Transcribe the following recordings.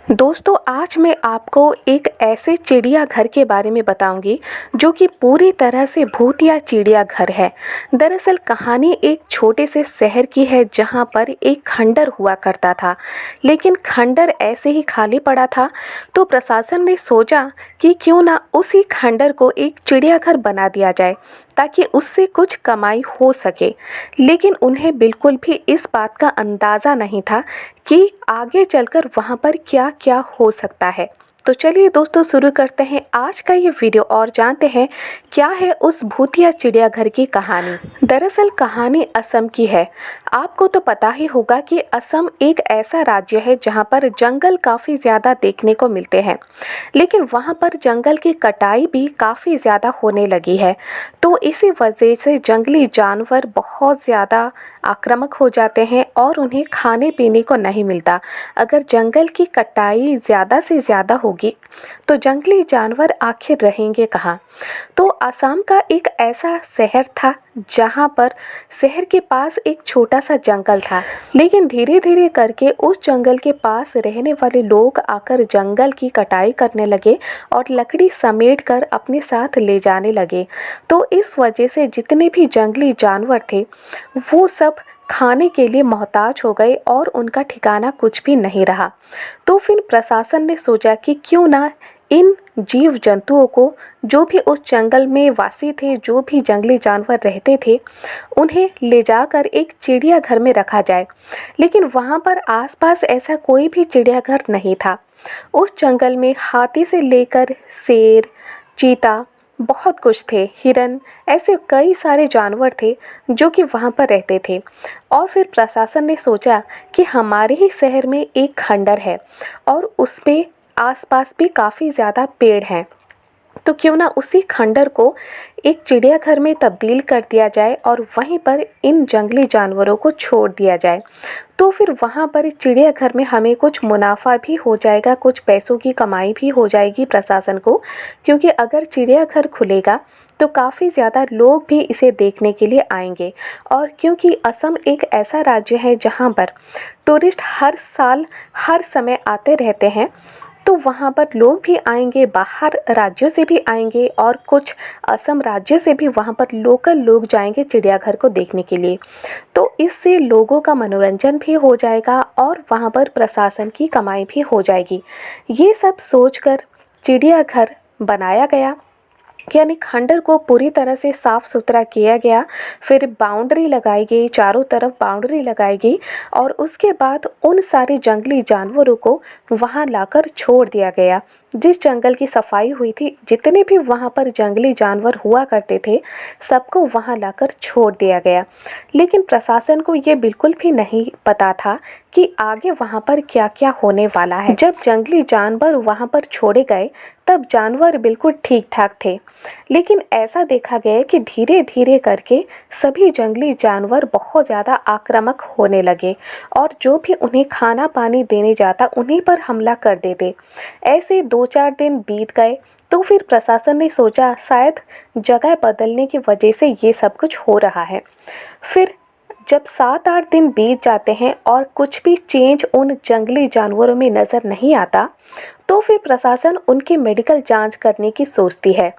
दोस्तों, आज मैं आपको एक ऐसे चिड़ियाघर के बारे में बताऊंगी जो कि पूरी तरह से भूतिया चिड़ियाघर है। दरअसल कहानी एक छोटे से शहर की है जहां पर एक खंडर हुआ करता था, लेकिन खंडर ऐसे ही खाली पड़ा था। तो प्रशासन ने सोचा कि क्यों ना उसी खंडर को एक चिड़ियाघर बना दिया जाए ताकि उससे कुछ कमाई हो सके। लेकिन उन्हें बिल्कुल भी इस बात का अंदाज़ा नहीं था कि आगे चलकर वहाँ पर क्या क्या हो सकता है। तो चलिए दोस्तों, शुरू करते हैं आज का ये वीडियो और जानते हैं क्या है उस भूतिया चिड़ियाघर की कहानी। दरअसल कहानी असम की है। आपको तो पता ही होगा कि असम एक ऐसा राज्य है जहाँ पर जंगल काफ़ी ज़्यादा देखने को मिलते हैं, लेकिन वहाँ पर जंगल की कटाई भी काफ़ी ज़्यादा होने लगी है। तो इसी वजह से जंगली जानवर बहुत ज़्यादा आक्रामक हो जाते हैं और उन्हें खाने पीने को नहीं मिलता। अगर जंगल की कटाई ज़्यादा से ज़्यादा होगी तो जंगली जानवर आखिर रहेंगे कहाँ। तो असम का एक ऐसा शहर था जहाँ पर शहर के पास एक छोटा सा जंगल था, लेकिन धीरे धीरे करके उस जंगल के पास रहने वाले लोग आकर जंगल की कटाई करने लगे और लकड़ी समेट कर अपने साथ ले जाने लगे। तो इस वजह से जितने भी जंगली जानवर थे वो सब खाने के लिए मोहताज हो गए और उनका ठिकाना कुछ भी नहीं रहा। तो फिर प्रशासन ने सोचा कि क्यों ना इन जीव जंतुओं को, जो भी उस जंगल में वासी थे, जो भी जंगली जानवर रहते थे, उन्हें ले जाकर एक चिड़ियाघर में रखा जाए। लेकिन वहाँ पर आसपास ऐसा कोई भी चिड़ियाघर नहीं था। उस जंगल में हाथी से लेकर शेर, चीता, बहुत कुछ थे, हिरन, ऐसे कई सारे जानवर थे जो कि वहाँ पर रहते थे। और फिर प्रशासन ने सोचा कि हमारे ही शहर में एक खंडर है और उसमें आसपास भी काफ़ी ज़्यादा पेड़ हैं, तो क्यों ना उसी खंडर को एक चिड़ियाघर में तब्दील कर दिया जाए और वहीं पर इन जंगली जानवरों को छोड़ दिया जाए। तो फिर वहाँ पर चिड़ियाघर में हमें कुछ मुनाफा भी हो जाएगा, कुछ पैसों की कमाई भी हो जाएगी प्रशासन को, क्योंकि अगर चिड़ियाघर खुलेगा तो काफ़ी ज़्यादा लोग भी इसे देखने के लिए आएंगे। और क्योंकि असम एक ऐसा राज्य है जहाँ पर टूरिस्ट हर साल हर समय आते रहते हैं, तो वहाँ पर लोग भी आएंगे, बाहर राज्यों से भी आएंगे और कुछ असम राज्य से भी वहाँ पर लोकल लोग जाएंगे चिड़ियाघर को देखने के लिए। तो इससे लोगों का मनोरंजन भी हो जाएगा और वहाँ पर प्रशासन की कमाई भी हो जाएगी। ये सब सोचकर चिड़ियाघर बनाया गया, यानी खंडर को पूरी तरह से साफ़ सुथरा किया गया। फिर बाउंड्री लगाई गई, चारों तरफ बाउंड्री लगाई गई और उसके बाद उन सारे जंगली जानवरों को वहां लाकर छोड़ दिया गया। जिस जंगल की सफाई हुई थी, जितने भी वहां पर जंगली जानवर हुआ करते थे, सबको वहां लाकर छोड़ दिया गया। लेकिन प्रशासन को ये बिल्कुल भी नहीं पता था कि आगे वहां पर क्या क्या होने वाला है। जब जंगली जानवर वहां पर छोड़े गए तब जानवर बिल्कुल ठीक ठाक थे, लेकिन ऐसा देखा गया कि धीरे धीरे करके सभी जंगली जानवर बहुत ज़्यादा आक्रामक होने लगे और जो भी उन्हें खाना पानी देने जाता उन्हीं पर हमला कर देते। ऐसे 2-4 दिन बीत गए तो फिर प्रशासन ने सोचा शायद जगह बदलने की वजह से ये सब कुछ हो रहा है। फिर जब 7-8 दिन बीत जाते हैं और कुछ भी चेंज उन जंगली जानवरों में नज़र नहीं आता, तो फिर प्रशासन उनकी मेडिकल जांच करने की सोचती है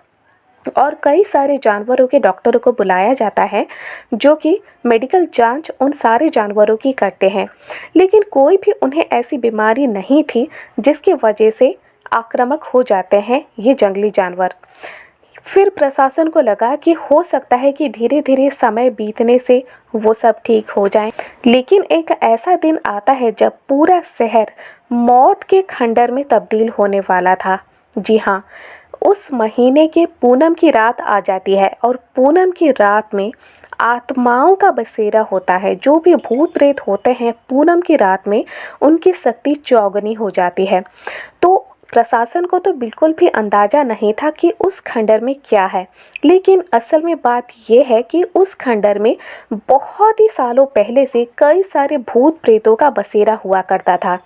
और कई सारे जानवरों के डॉक्टरों को बुलाया जाता है जो कि मेडिकल जांच उन सारे जानवरों की करते हैं। लेकिन कोई भी उन्हें ऐसी बीमारी नहीं थी जिसकी वजह से आक्रामक हो जाते हैं ये जंगली जानवर। फिर प्रशासन को लगा कि हो सकता है कि धीरे धीरे समय बीतने से वो सब ठीक हो जाएं। लेकिन एक ऐसा दिन आता है जब पूरा शहर मौत के खंडर में तब्दील होने वाला था। जी हाँ, उस महीने के पूनम की रात आ जाती है और पूनम की रात में आत्माओं का बसेरा होता है। जो भी भूत प्रेत होते हैं पूनम की रात में उनकी शक्ति चौगुनी हो जाती है। तो प्रशासन को तो बिल्कुल भी अंदाज़ा नहीं था कि उस खंडर में क्या है, लेकिन असल में बात यह है कि उस खंडर में बहुत ही सालों पहले से कई सारे भूत प्रेतों का बसेरा हुआ करता था,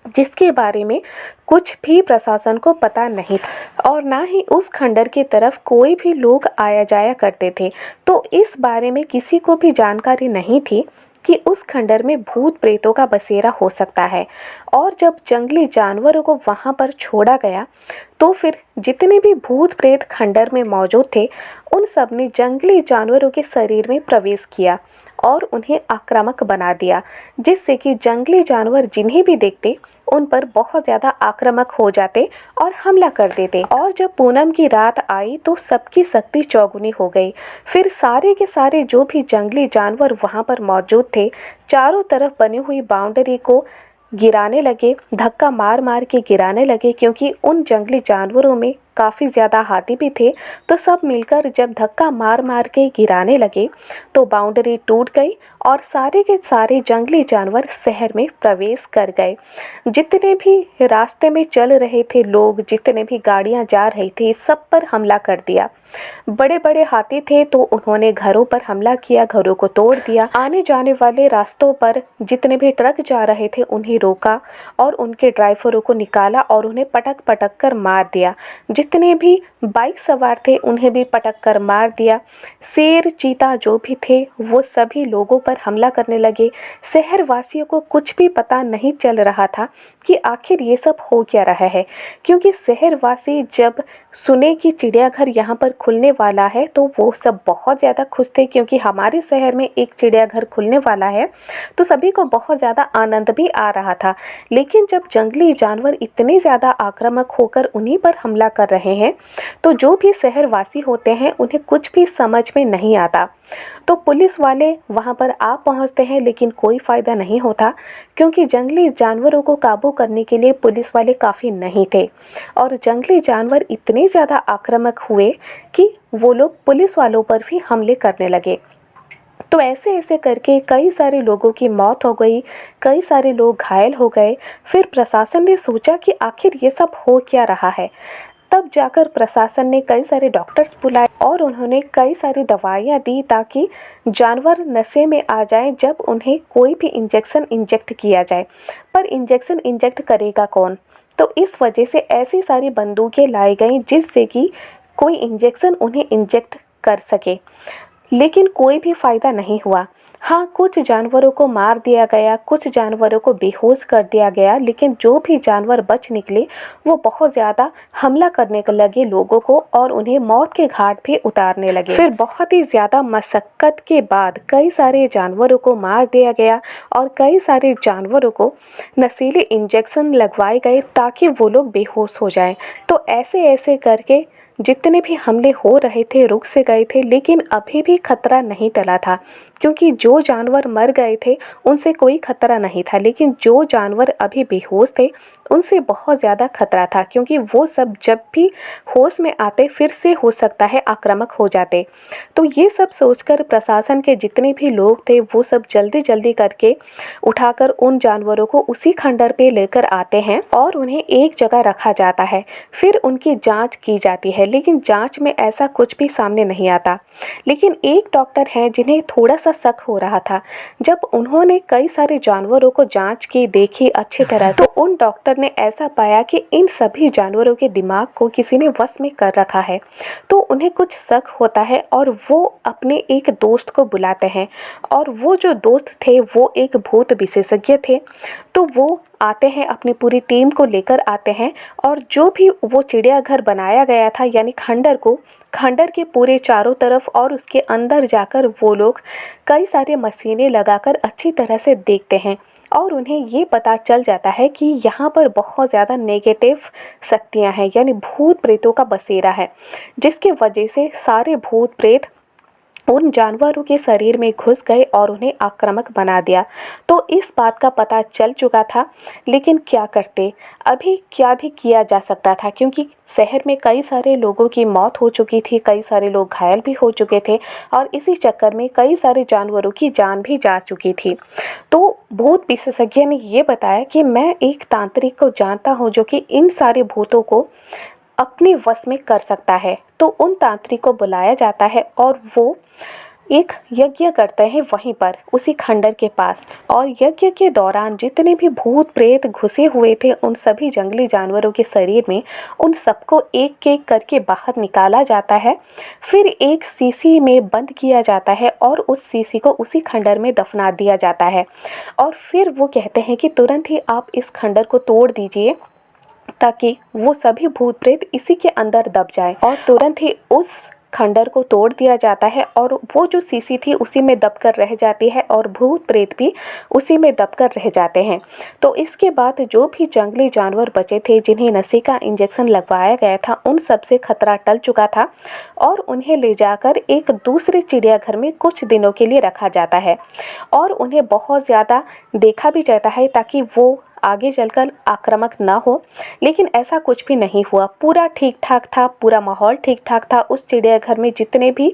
जिसके बारे में कुछ भी प्रशासन को पता नहीं था और ना ही उस खंडर की तरफ कोई भी लोग आया जाया करते थे। तो इस बारे में किसी को भी जानकारी नहीं थी कि उस खंडर में भूत प्रेतों का बसेरा हो सकता है। और जब जंगली जानवरों को वहाँ पर छोड़ा गया तो फिर जितने भी भूत प्रेत खंडर में मौजूद थे उन सब ने जंगली जानवरों के शरीर में प्रवेश किया और उन्हें आक्रामक बना दिया, जिससे कि जंगली जानवर जिन्हें भी देखते उन पर बहुत ज़्यादा आक्रामक हो जाते और हमला कर देते। और जब पूनम की रात आई तो सबकी शक्ति चौगुनी हो गई। फिर सारे के सारे जो भी जंगली जानवर वहाँ पर मौजूद थे चारों तरफ बनी हुई बाउंड्री को गिराने लगे, धक्का मार मार के गिराने लगे, क्योंकि उन जंगली जानवरों में काफ़ी ज़्यादा हाथी भी थे। तो सब मिलकर जब धक्का मार मार के गिराने लगे तो बाउंड्री टूट गई और सारे के सारे जंगली जानवर शहर में प्रवेश कर गए। जितने भी रास्ते में चल रहे थे लोग, जितने भी गाड़ियां जा रही थी, सब पर हमला कर दिया। बड़े बड़े हाथी थे तो उन्होंने घरों पर हमला किया, घरों को तोड़ दिया। आने जाने वाले रास्तों पर जितने भी ट्रक जा रहे थे उन्हें रोका और उनके ड्राइवरों को निकाला और उन्हें पटक पटक कर मार दिया। जितने भी बाइक सवार थे उन्हें भी पटक कर मार दिया। शेर चीता जो भी थे वो सभी लोगों पर हमला करने लगे। शहर वासियों को कुछ भी पता नहीं चल रहा था कि आखिर ये सब हो क्या रहा है, क्योंकि शहरवासी जब सुने कि चिड़ियाघर यहाँ पर खुलने वाला है तो वो सब बहुत ज़्यादा खुश थे, क्योंकि हमारे शहर में एक चिड़ियाघर खुलने वाला है। तो सभी को बहुत ज़्यादा आनंद भी आ रहा था। लेकिन जब जंगली जानवर इतने ज़्यादा आक्रामक होकर उन्हीं पर हमला कर रहे हैं तो जो भी शहरवासी होते हैं उन्हें कुछ भी समझ में नहीं आता। तो पुलिस वाले वहां पर आ पहुंचते हैं लेकिन कोई फ़ायदा नहीं होता, क्योंकि जंगली जानवरों को काबू करने के लिए पुलिस वाले काफ़ी नहीं थे और जंगली जानवर इतने ज़्यादा आक्रामक हुए कि वो लोग पुलिस वालों पर भी हमले करने लगे। तो ऐसे ऐसे करके कई सारे लोगों की मौत हो गई, कई सारे लोग घायल हो गए। फिर प्रशासन ने सोचा कि आखिर ये सब हो क्या रहा है। तब जाकर प्रशासन ने कई सारे डॉक्टर्स बुलाए और उन्होंने कई सारी दवाइयाँ दी ताकि जानवर नशे में आ जाएं जब उन्हें कोई भी इंजेक्शन इंजेक्ट किया जाए। पर इंजेक्शन इंजेक्ट करेगा कौन? तो इस वजह से ऐसी सारी बंदूकें लाई गईं जिससे कि कोई इंजेक्शन उन्हें इंजेक्ट कर सके, लेकिन कोई भी फ़ायदा नहीं हुआ। हाँ, कुछ जानवरों को मार दिया गया, कुछ जानवरों को बेहोश कर दिया गया, लेकिन जो भी जानवर बच निकले वो बहुत ज़्यादा हमला करने लगे लोगों को और उन्हें मौत के घाट पे उतारने लगे। फिर बहुत ही ज़्यादा मशक्क़त के बाद कई सारे जानवरों को मार दिया गया और कई सारे जानवरों को नशीले इंजेक्शन लगवाए गए ताकि वो लोग बेहोश हो जाएं। तो ऐसे ऐसे करके जितने भी हमले हो रहे थे रुक से गए थे, लेकिन अभी भी खतरा नहीं टला था, क्योंकि जो जानवर मर गए थे उनसे कोई खतरा नहीं था, लेकिन जो जानवर अभी बेहोश थे उनसे बहुत ज़्यादा खतरा था, क्योंकि वो सब जब भी होश में आते फिर से हो सकता है आक्रामक हो जाते। तो ये सब सोचकर प्रशासन के जितने भी लोग थे वो सब जल्दी जल्दी करके उठाकर उन जानवरों को उसी खंडर पे लेकर आते हैं और उन्हें एक जगह रखा जाता है। फिर उनकी जांच की जाती है, लेकिन जांच में ऐसा कुछ भी सामने नहीं आता। लेकिन एक डॉक्टर है जिन्हें थोड़ा सा शक हो रहा था। जब उन्होंने कई सारे जानवरों को जांच की, देखी अच्छी तरह से, तो उन डॉक्टर ने ऐसा पाया कि इन सभी जानवरों के दिमाग को किसी ने वश में कर रखा है। तो उन्हें कुछ शक होता है और वो अपने एक दोस्त को बुलाते हैं और वो जो दोस्त थे वो एक भूत विशेषज्ञ थे। तो वो आते हैं, अपनी पूरी टीम को लेकर आते हैं और जो भी वो चिड़ियाघर बनाया गया था यानी खंडर के पूरे चारों तरफ और उसके अंदर जाकर वो लोग कई सारे मशीनें लगाकर अच्छी तरह से देखते हैं और उन्हें ये पता चल जाता है कि यहाँ पर बहुत ज़्यादा नेगेटिव शक्तियाँ हैं, यानी भूत प्रेतों का बसेरा है, जिसके वजह से सारे भूत प्रेत उन जानवरों के शरीर में घुस गए और उन्हें आक्रामक बना दिया। तो इस बात का पता चल चुका था, लेकिन क्या करते, अभी क्या भी किया जा सकता था, क्योंकि शहर में कई सारे लोगों की मौत हो चुकी थी, कई सारे लोग घायल भी हो चुके थे और इसी चक्कर में कई सारे जानवरों की जान भी जा चुकी थी। तो भूत विशेषज्ञ ने ये बताया कि मैं एक तांत्रिक को जानता हूँ जो कि इन सारे भूतों को अपने वश में कर सकता है। तो उन तांत्रिक को बुलाया जाता है और वो एक यज्ञ करते हैं वहीं पर उसी खंडर के पास। और यज्ञ के दौरान जितने भी भूत प्रेत घुसे हुए थे उन सभी जंगली जानवरों के शरीर में, उन सबको एक एक करके बाहर निकाला जाता है। फिर एक शीशी में बंद किया जाता है और उस शीशी को उसी खंडर में दफना दिया जाता है। और फिर वो कहते हैं कि तुरंत ही आप इस खंडर को तोड़ दीजिए ताकि वो सभी भूत प्रेत इसी के अंदर दब जाए। और तुरंत ही उस खंडर को तोड़ दिया जाता है और वो जो शीशी थी उसी में दबकर रह जाती है और भूत प्रेत भी उसी में दबकर रह जाते हैं। तो इसके बाद जो भी जंगली जानवर बचे थे जिन्हें नशे का इंजेक्शन लगवाया गया था उन सब से खतरा टल चुका था और उन्हें ले जाकर एक दूसरे चिड़ियाघर में कुछ दिनों के लिए रखा जाता है और उन्हें बहुत ज़्यादा देखा भी जाता है ताकि वो आगे चलकर आक्रामक ना हो। लेकिन ऐसा कुछ भी नहीं हुआ, पूरा ठीक ठाक था, पूरा माहौल ठीक ठाक था। उस चिड़ियाघर में जितने भी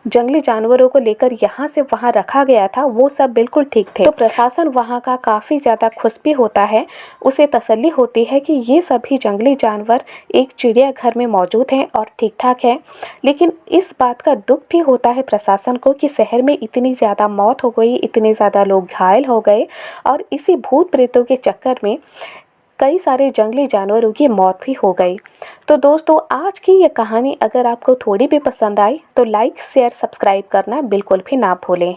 जंगली जानवरों को लेकर यहाँ से वहाँ रखा गया था वो सब बिल्कुल ठीक थे। तो प्रशासन वहाँ का काफ़ी ज़्यादा खुश भी होता है, उसे तसल्ली होती है कि ये सभी जंगली जानवर एक चिड़ियाघर में मौजूद हैं और ठीक ठाक है। लेकिन इस बात का दुख भी होता है प्रशासन को कि शहर में इतनी ज़्यादा मौत हो गई, इतने ज़्यादा लोग घायल हो गए और इसी भूत प्रेतों के चक्कर में कई सारे जंगली जानवरों की मौत भी हो गई। तो दोस्तों आज की ये कहानी अगर आपको थोड़ी भी पसंद आई तो लाइक शेयर सब्सक्राइब करना बिल्कुल भी ना भूलें।